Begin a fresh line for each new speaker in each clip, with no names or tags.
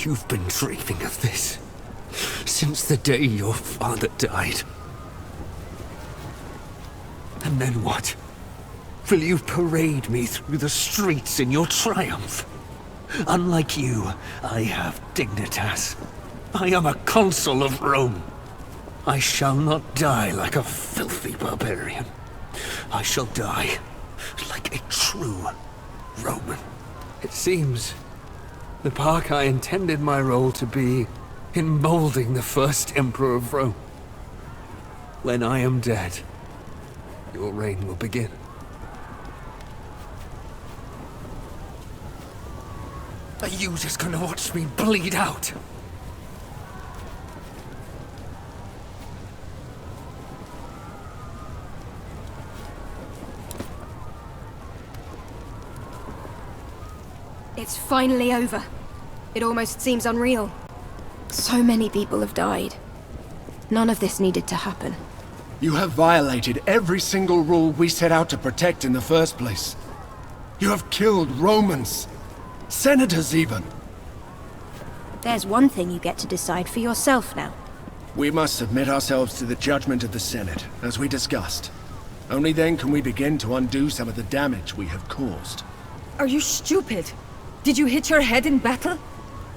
You've been dreaming of this since the day your father died. And then what? Will you parade me through the streets in your triumph? Unlike you, I have dignitas. I am a consul of Rome. I shall not die like a filthy barbarian. I shall die like a true Roman. It seems the part I intended my role to be in molding the first emperor of Rome. When I am dead, your reign will begin. Are you just gonna watch me bleed out?
It's finally over. It almost seems unreal. So many people have died. None of this needed to happen.
You have violated every single rule we set out to protect in the first place. You have killed Romans. Senators even.
There's one thing you get to decide for yourself now.
We must submit ourselves to the judgment of the Senate, as we discussed. Only then can we begin to undo some of the damage we have caused.
Are you stupid? Did you hit your head in battle?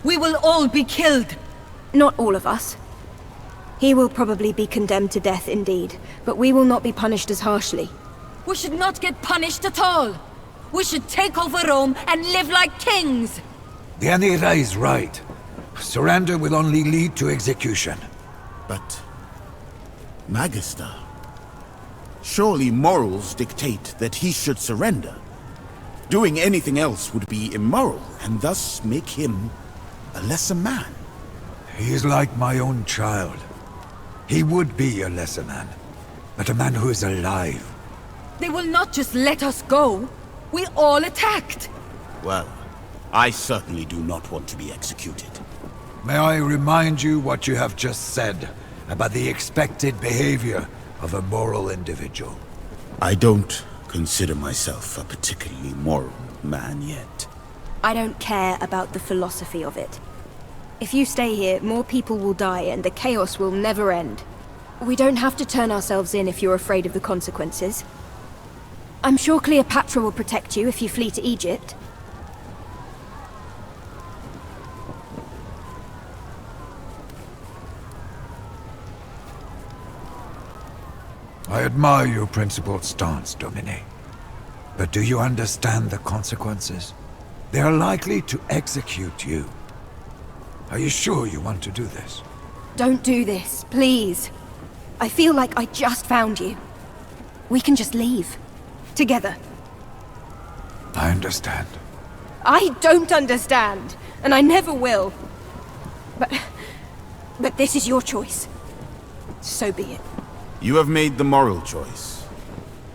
We will all be killed!
Not all of us. He will probably be condemned to death indeed, but we will not be punished as harshly.
We should not get punished at all! We should take over Rome and live like kings!
Deianira is right. Surrender will only lead to execution.
But... Magister... Surely morals dictate that he should surrender. Doing anything else would be immoral, and thus make him a lesser man.
He is like my own child. He would be a lesser man, but a man who is alive.
They will not just let us go. We all attacked.
Well, I certainly do not want to be executed.
May I remind you what you have just said about the expected behavior of a moral individual?
I don't consider myself a particularly moral man yet.
I don't care about the philosophy of it. If you stay here, more people will die and the chaos will never end. We don't have to turn ourselves in if you're afraid of the consequences. I'm sure Cleopatra will protect you if you flee to Egypt.
I admire your principled stance, Domine. But do you understand the consequences? They are likely to execute you. Are you sure you want to do this?
Don't do this, please. I feel like I just found you. We can just leave. Together.
I understand.
I don't understand, and I never will. But this is your choice. So be it.
You have made the moral choice.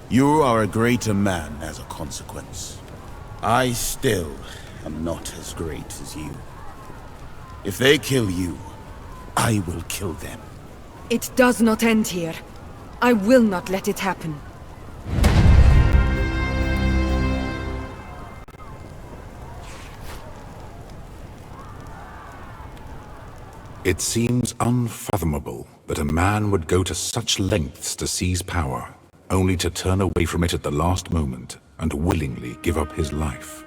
You are a greater man as a consequence. I still am not as great as you. If they kill you, I will kill them.
It does not end here. I will not let it happen.
It seems unfathomable that a man would go to such lengths to seize power, only to turn away from it at the last moment and willingly give up his life.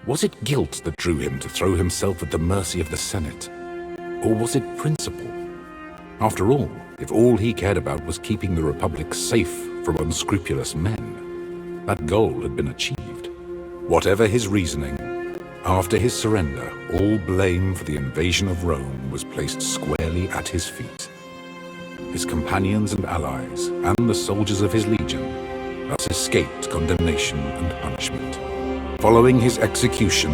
Was it guilt that drew him to throw himself at the mercy of the Senate? Or was it principle? After all, if all he cared about was keeping the Republic safe from unscrupulous men, that goal had been achieved. Whatever his reasoning, after his surrender, all blame for the invasion of Rome was placed squarely at his feet. His companions and allies, and the soldiers of his legion, thus escaped condemnation and punishment. Following his execution,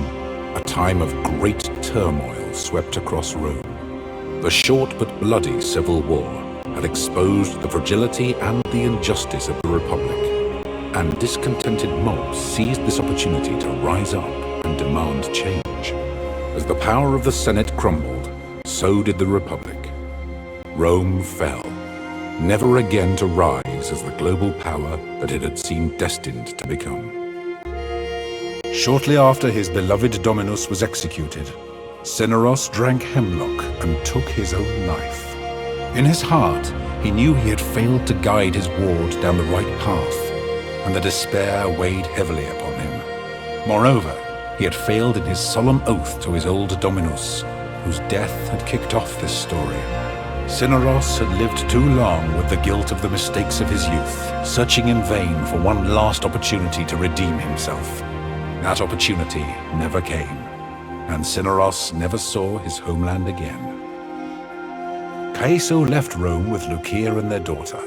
a time of great turmoil swept across Rome. The short but bloody civil war had exposed the fragility and the injustice of the Republic, and discontented mobs seized this opportunity to rise up and demand change. As the power of the Senate crumbled, so did the Republic. Rome fell, never again to rise as the global power that it had seemed destined to become.
Shortly after his beloved Dominus was executed,
Cinyros drank hemlock and took his own life. In his heart, he knew he had failed to guide his ward down the right path, and the despair weighed heavily upon him. Moreover, he had failed in his solemn oath to his old Dominus, whose death had kicked off this story. Cinyros had lived too long with the guilt of the mistakes of his youth, searching in vain for one last opportunity to redeem himself. That opportunity never came, and Cinyros never saw his homeland again. Caeso left Rome with Lucia and their daughter.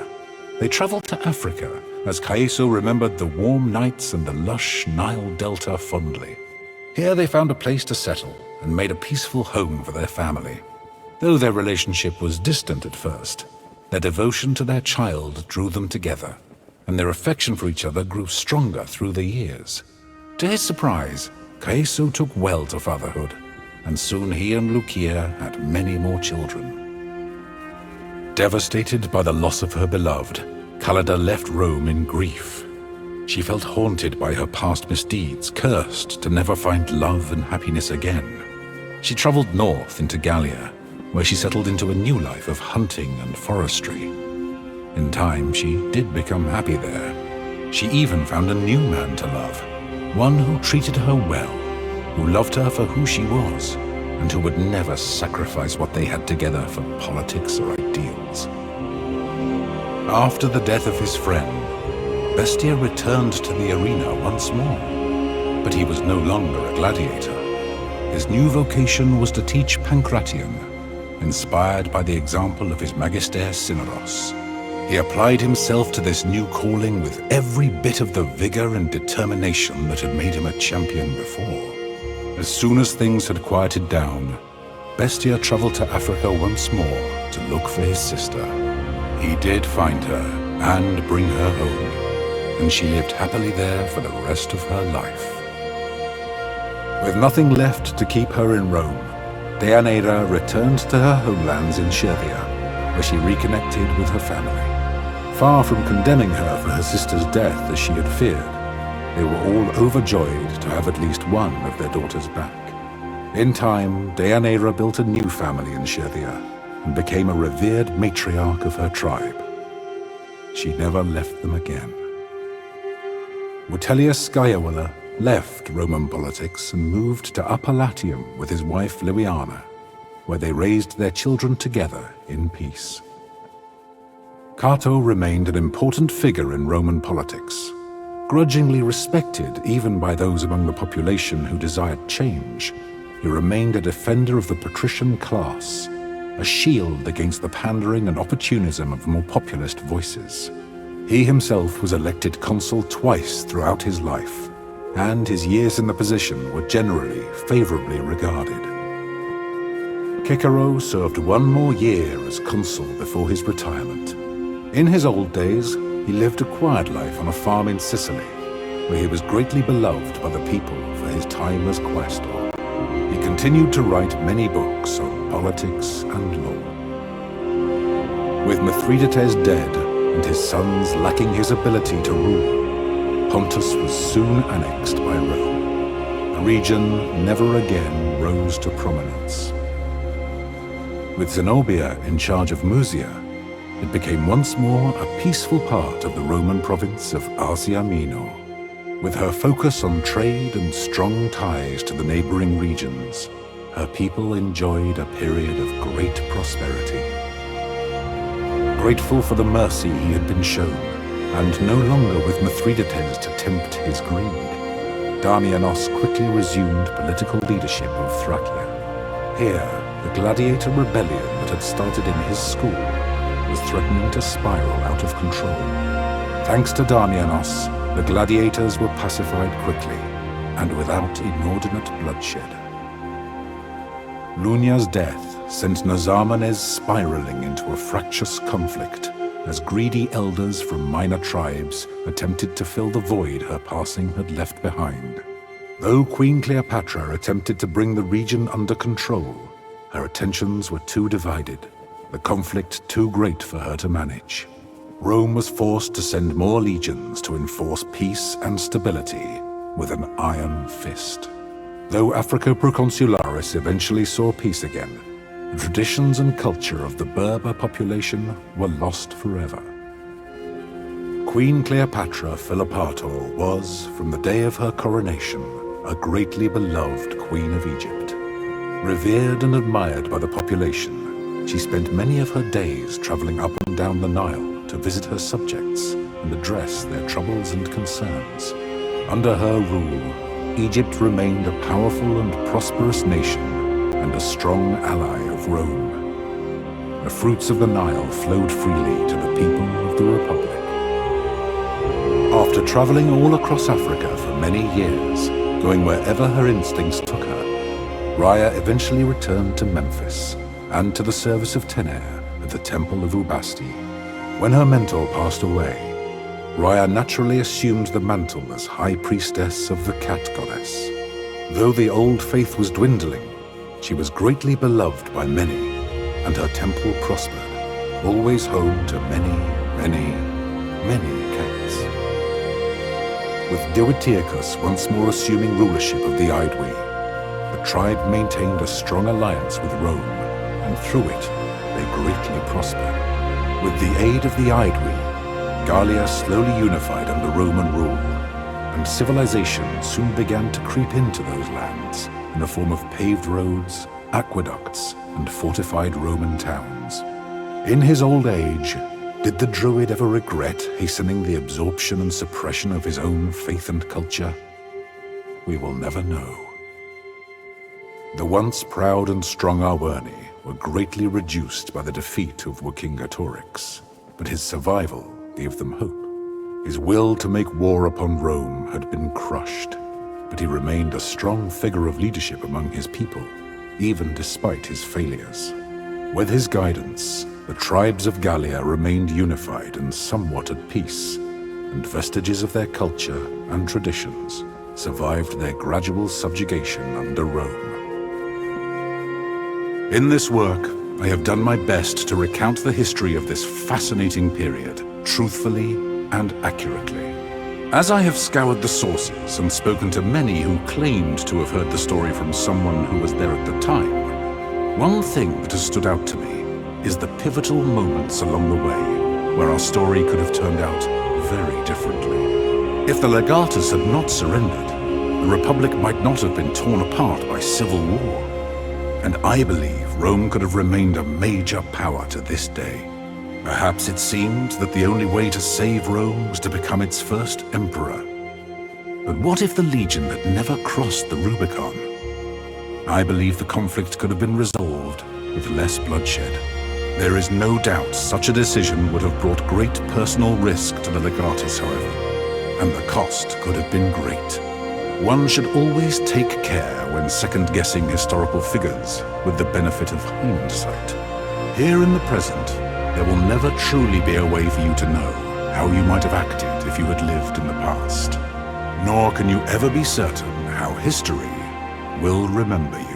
They traveled to Africa, as Caeso remembered the warm nights and the lush Nile Delta fondly. Here they found a place to settle and made a peaceful home for their family. Though their relationship was distant at first, their devotion to their child drew them together, and their affection for each other grew stronger through the years. To his surprise, Caeso took well to fatherhood, and soon he and Lucia had many more children. Devastated by the loss of her beloved, Callida left Rome in grief. She felt haunted by her past misdeeds, cursed to never find love and happiness again. She traveled north into Gallia, where she settled into a new life of hunting and forestry. In time, she did become happy there. She even found a new man to love, one who treated her well, who loved her for who she was, and who would never sacrifice what they had together for politics or ideals. After the death of his friend, Bestia returned to the arena once more, but he was no longer a gladiator. His new vocation was to teach Pancration, inspired by the example of his Magister Cinyros. He applied himself to this new calling with every bit of the vigor and determination that had made him a champion before. As soon as things had quieted down, Bestia traveled to Africa once more to look for his sister. He did find her and bring her home, and she lived happily there for the rest of her life. With nothing left to keep her in Rome, Deianira returned to her homelands in Scythia, where she reconnected with her family. Far from condemning her for her sister's death as she had feared, they were all overjoyed to have at least one of their daughters back. In time, Deianira built a new family in Scythia and became a revered matriarch of her tribe. She never left them again. Vitellius Scaevola left Roman politics and moved to Upper Latium with his wife Lewiana, where they raised their children together in peace. Cato remained an important figure in Roman politics, grudgingly respected even by those among the population who desired change. He remained a defender of the patrician class, a shield against the pandering and opportunism of more populist voices. He himself was elected consul twice throughout his life, and his years in the position were generally favorably regarded. Cicero served one more year as consul before his retirement. In his old days, he lived a quiet life on a farm in Sicily, where he was greatly beloved by the people for his time as quaestor. He continued to write many books on politics and law. With Mithridates dead and his sons lacking his ability to rule, Pontus was soon annexed by Rome. The region never again rose to prominence. With Zenobia in charge of Musia, it became once more a peaceful part of the Roman province of Asia Minor. With her focus on trade and strong ties to the neighboring regions, her people enjoyed a period of great prosperity. Grateful for the mercy he had been shown, and no longer with Mithridates to tempt his greed, Damianos quickly resumed political leadership of Thracia. Here, the gladiator rebellion that had started in his school was threatening to spiral out of control. Thanks to Damianos, the gladiators were pacified quickly, and without inordinate bloodshed. Lunia's death sent Nazarmanes spiraling into a fractious conflict, as greedy elders from minor tribes attempted to fill the void her passing had left behind. Though Queen Cleopatra attempted to bring the region under control, her attentions were too divided, the conflict too great for her to manage. Rome was forced to send more legions to enforce peace and stability with an iron fist. Though Africa Proconsularis eventually saw peace again, the traditions and culture of the Berber population were lost forever. Queen Cleopatra Philopator was, from the day of her coronation, a greatly beloved Queen of Egypt. Revered and admired by the population, she spent many of her days traveling up and down the Nile to visit her subjects and address their troubles and concerns. Under her rule, Egypt remained a powerful and prosperous nation and a strong ally of Rome. The fruits of the Nile flowed freely to the people of the Republic. After traveling all across Africa for many years, going wherever her instincts took her, Raya eventually returned to Memphis and to the service of Tener at the Temple of Ubasti. When her mentor passed away, Raya naturally assumed the mantle as High Priestess of the Cat Goddess. Though the old faith was dwindling, she was greatly beloved by many, and her temple prospered, always home to many cats. With Diwydirchus once more assuming rulership of the Aedui, the tribe maintained a strong alliance with Rome, and through it, they greatly prospered. With the aid of the Aedui, Gallia slowly unified under Roman rule, and civilization soon began to creep into those lands in the form of paved roads, aqueducts, and fortified Roman towns. In his old age, did the Druid ever regret hastening the absorption and suppression of his own faith and culture? We will never know. The once proud and strong Arwerni were greatly reduced by the defeat of Vercingetorix, but his survival gave them hope. His will to make war upon Rome had been crushed, but he remained a strong figure of leadership among his people, even despite his failures. With his guidance, the tribes of Gallia remained unified and somewhat at peace, and vestiges of their culture and traditions survived their gradual subjugation under Rome. In this work, I have done my best to recount the history of this fascinating period, truthfully and accurately. As I have scoured the sources and spoken to many who claimed to have heard the story from someone who was there at the time, one thing that has stood out to me is the pivotal moments along the way where our story could have turned out very differently. If the Legatus had not surrendered, the Republic might not have been torn apart by civil war. And I believe Rome could have remained a major power to this day. Perhaps it seemed that the only way to save Rome was to become its first emperor. But what if the Legion had never crossed the Rubicon? I believe the conflict could have been resolved with less bloodshed. There is no doubt such a decision would have brought great personal risk to the Legatus, however, and the cost could have been great. One should always take care when second-guessing historical figures with the benefit of hindsight. Here in the present, there will never truly be a way for you to know how you might have acted if you had lived in the past. Nor can you ever be certain how history will remember you.